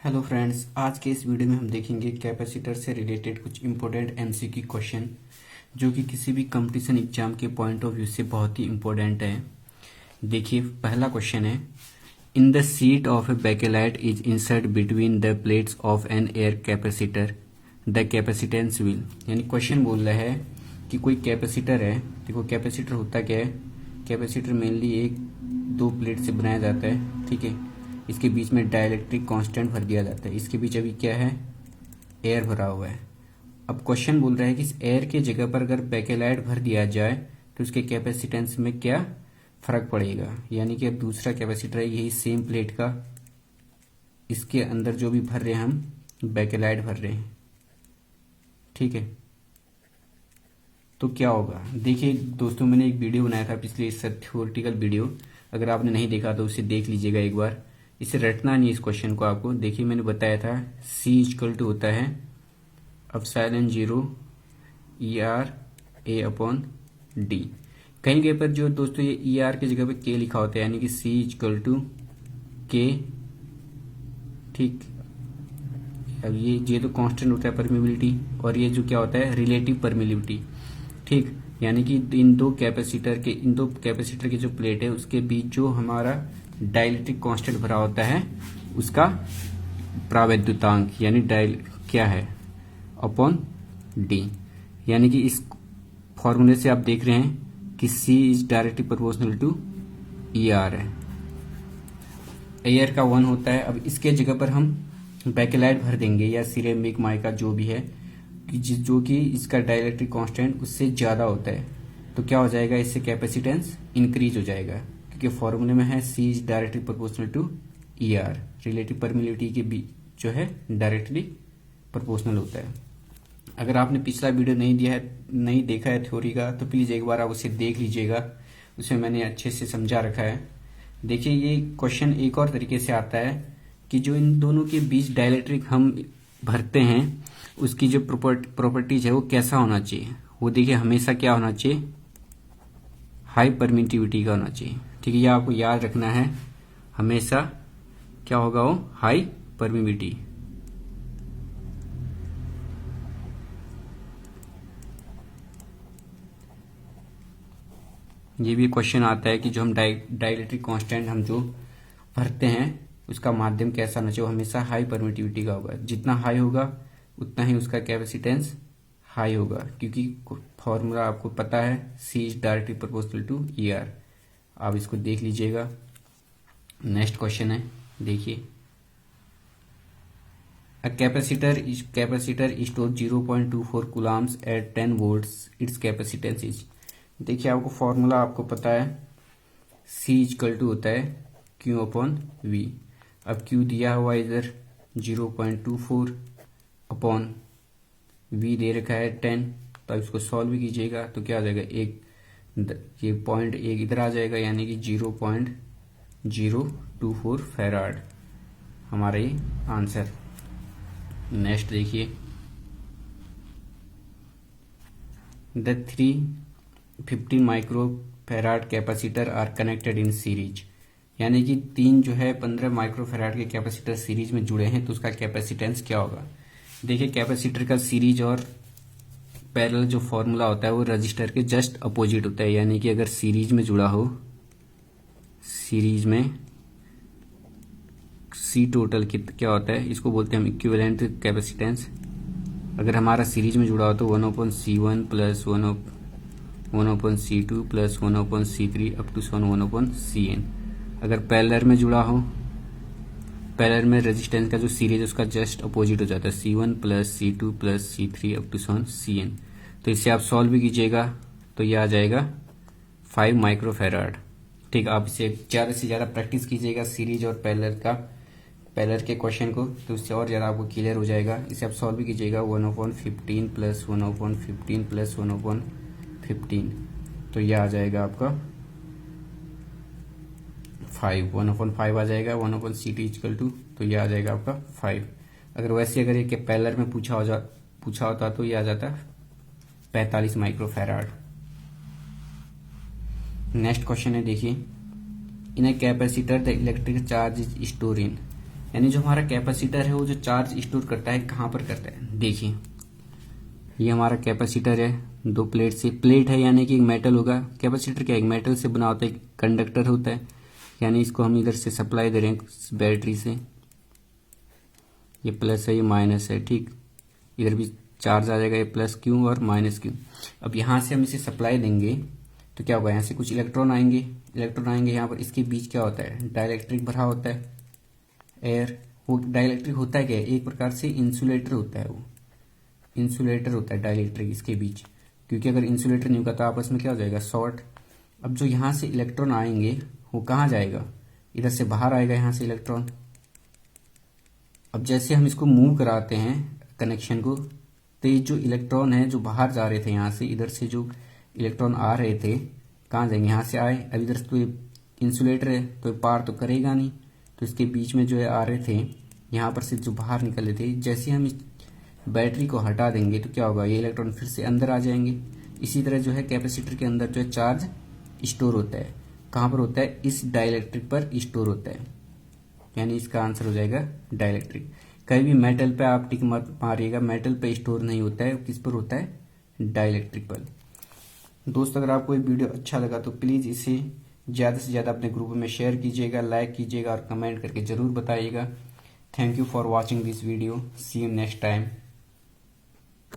Hello friends, आज के इस वीडियो में हम देखेंगे कैपेसिटर से रिलेटेड कुछ इम्पोर्टेंट एमसीक्यू क्वेश्चन जो कि किसी भी कंपटीशन एग्जाम के पॉइंट ऑफ व्यू से बहुत ही इम्पोर्टेंट है। देखिए, पहला क्वेश्चन है, in the seat of a bakelite is insert between the plates of an air capacitor the capacitance will. यानी क्वेश्चन बोल रहा है कि कोई कैपेसिटर है। देखो, कैपेसिटर होता क्या है? कैपेसिटर मेनली एक दो प्लेट से बनाया जाता है, ठीक है। इसके बीच में डाइलेक्ट्रिक कांस्टेंट भर दिया जाता है। इसके बीच अभी क्या है? एयर भरा हुआ है। अब क्वेश्चन बोल रहा है कि इस एयर के जगह पर अगर बैकेलाइट भर दिया जाए तो उसके कैपेसिटेंस में क्या फर्क पड़ेगा। यानी कि अब दूसरा कैपेसिटर है, यही सेम प्लेट का, इसके अंदर जो भी भर रहे हैं हम बैकेलाइट भर रहे हैं, ठीक है। तो क्या होगा? देखिए दोस्तों, मैंने एक वीडियो बनाया था पिछले, इससे थ्योरेटिकल वीडियो, अगर आपने नहीं देखा तो उसे देख लीजिएगा एक बार। इसे रटना नहीं इस क्वेश्चन को आपको। देखिए, मैंने बताया था C इक्वल टू होता है एप्सिलॉन 0 ER A/D। कहीं कहीं पर जो दोस्तों ये ER की जगह पे K लिखा होता है, यानी कि C इक्वल टू K, ठीक। अब ये तो कांस्टेंट होता है परमिबिलिटी, और ये जो क्या होता है? रिलेटिव परमिबिलिटी, ठीक। यानी कि इन दो कैपेसिटर की जो प्लेट है उसके बीच जो हमारा डाइलेक्ट्रिक कांस्टेंट भरा होता है उसका प्रावैद्युतांक, यानी क्या है? Upon D। यानी कि इस फॉर्मूले से आप देख रहे हैं कि C is directly proportional to ER है। एयर का 1 होता है। अब इसके जगह पर हम बैकेलाइट भर देंगे या सिरेमिक माइका जो भी है, जो कि इसका डाइलेक्ट्रिक कांस्टेंट उससे ज्यादा होता है। तो क्या हो जाएगा? इससे कैपेसिटेंस इंक्रीज हो जाएगा, क्योंकि फॉर्मूले में है C is directly proportional to ER। Relative permeability के बीच जो है डायरेक्टली प्रोपोर्शनल होता है। अगर आपने पिछला वीडियो नहीं देखा है थ्योरी का, तो प्लीज एक बार आप उसे देख लीजिएगा, उसमें मैंने अच्छे से समझा रखा है। देखिए, ये क्वेश्चन एक और तरीके से आता है कि जो इन दोनों के बीच डाइलेक्ट्रिक हम भरते हैं उसकी जो प्रॉपर्टीज है वो कैसा होना चाहिए। वो देखिए, हमेशा क्या होना चाहिए? हाई परमिटिविटी का होना चाहिए, ठीक है। ये आपको याद रखना है, हमेशा क्या होगा? वो हाई परमिटिविटी। ये भी क्वेश्चन आता है कि जो हम डाइलेक्ट्रिक कांस्टेंट हम जो भरते हैं उसका माध्यम कैसा होना चाहिए? हमेशा हाई परमिटिविटी का होगा। जितना हाई होगा उतना ही उसका कैपेसिटेंस हाई होगा, क्योंकि फॉर्मूला आपको पता है, C is directly proportional to ER। आप इसको देख लीजिएगा। नेक्स्ट क्वेश्चन है, देखिए, a capacitor store 0.24 coulombs at 10 volts, its capacitance is. देखिए, आपको फॉर्मूला आपको पता है, C इक्वल टू होता है Q/V। अब Q दिया हुआ इधर 0.24 अपॉन V दे रखा है 10। तो अब इसको सॉल्व भी कीजिएगा तो क्या आ जाएगा? ये पॉइंट एक इधर आ जाएगा, यानी कि 0.024 फैराड हमारा ये आंसर। नेक्स्ट देखिए, the 315 micro farad capacitor are connected in series. यानी कि तीन जो है 15 माइक्रो फैराड के कैपेसिटर सीरीज में जुड़े हैं, तो उसका कैपेसिटेंस क्या होगा? देखिए, कैपेसिटर का सीरीज और पैरेलल जो फॉर्मूला होता है वो रजिस्टर के जस्ट अपोजिट होता है। यानी कि अगर सीरीज में जुड़ा हो, सीरीज में C टोटल क्या होता है? इसको बोलते हैं हम इक्विवेलेंट कैपेसिटेंस। अगर हमारा सीरीज में जुड़ा हो तो 1/C1 plus 1/C2 plus 1/C3 up to 1/CN। अगर पैरेलल में जुड़ा हो, पैरेलल में रेजिस्टेंस का जो सीरीज है उसका जस्ट अपोजिट हो जाता है, C1 plus C2 plus C3 up to CN। तो इससे आप सॉल्व भी कीजिएगा तो ये आ जाएगा 5 माइक्रो फैराड, ठीक। आप इसे ज़्यादा से ज़्यादा प्रैक्टिस कीजिएगा सीरीज और पैरेलल के क्वेश्चन को, तो उससे और ज़्यादा आपको क्लियर हो जाएगा। इसे आप सॉल्व भी कीजिएगा 1/15 प्लस 1/15 प्लस 1/15, तो यह आ जाएगा आपका 1/5 आ जाएगा। 1/C2 इक्वल टू, तो यह आ जाएगा आपका 5। अगर ये पैरेलल में पूछा होता तो यह आ जाता 45 माइक्रो फैराड। नेक्स्ट क्वेश्चन है, देखिए, in a capacitor the electric charge is store in. यानी जो हमारा कैपेसिटर है वो जो चार्ज स्टोर करता है कहाँ पर करता है। देखिए ये हमारा कैपेसिटर है, दो प्लेट से, प्लेट है यानी कि एक मेटल होगा। कैपेसिटर क्या, एक मेटल से बना होता है, एक कंडक्टर होता है, यानी इसको हम इधर से सप्लाई दे रहे हैं बैटरी से, ये प्लस है ये माइनस है, ठीक। इधर भी चार्ज आ जाएगा, ये प्लस क्यू और माइनस क्यू। अब यहाँ से हम इसे सप्लाई देंगे तो क्या होगा, यहाँ से कुछ इलेक्ट्रॉन आएंगे, यहाँ पर। इसके बीच क्या होता है, डाइलेक्ट्रिक भरा होता है, एयर। वो डाइलेक्ट्रिक होता है क्या, एक प्रकार से इंसुलेटर होता है, वो इंसुलेटर होता है डाइलेक्ट्रिक इसके बीच, क्योंकि अगर इंसुलेटर नहीं होगा तो आपस में क्या हो जाएगा, शॉर्ट। अब जो यहाँ से इलेक्ट्रॉन आएंगे वो कहाँ जाएगा, इधर से बाहर आएगा यहाँ से इलेक्ट्रॉन। अब जैसे हम इसको मूव कराते हैं कनेक्शन को, तो ये जो इलेक्ट्रॉन है जो बाहर जा रहे थे यहाँ से, इधर से जो इलेक्ट्रॉन आ रहे थे कहाँ जाएंगे, यहाँ से आए। अब इधर से तो ये इंसुलेटर है तो ये पार तो करेगा नहीं, तो इसके बीच में जो है आ रहे थे, यहाँ पर से जो बाहर निकल रहे थे, जैसे हम इस बैटरी को हटा देंगे तो क्या होगा, ये इलेक्ट्रॉन फिर से अंदर आ जाएंगे। इसी तरह जो है कैपेसिटर के अंदर जो है चार्ज स्टोर होता है, कहाँ पर होता है, इस डाइलेक्ट्रिक पर स्टोर होता है, यानी इसका आंसर हो जाएगा डाइलेक्ट्रिक। कहीं भी मेटल पे आप टिक मत मारिएगा, मेटल पे स्टोर नहीं होता है, किस पर होता है, डाइलेक्ट्रिक पर। दोस्तों अगर आपको ये वीडियो अच्छा लगा तो प्लीज़ इसे ज़्यादा से ज़्यादा अपने ग्रुप में शेयर कीजिएगा, लाइक कीजिएगा और कमेंट करके ज़रूर बताइएगा। Thank you for watching this video, see you next time.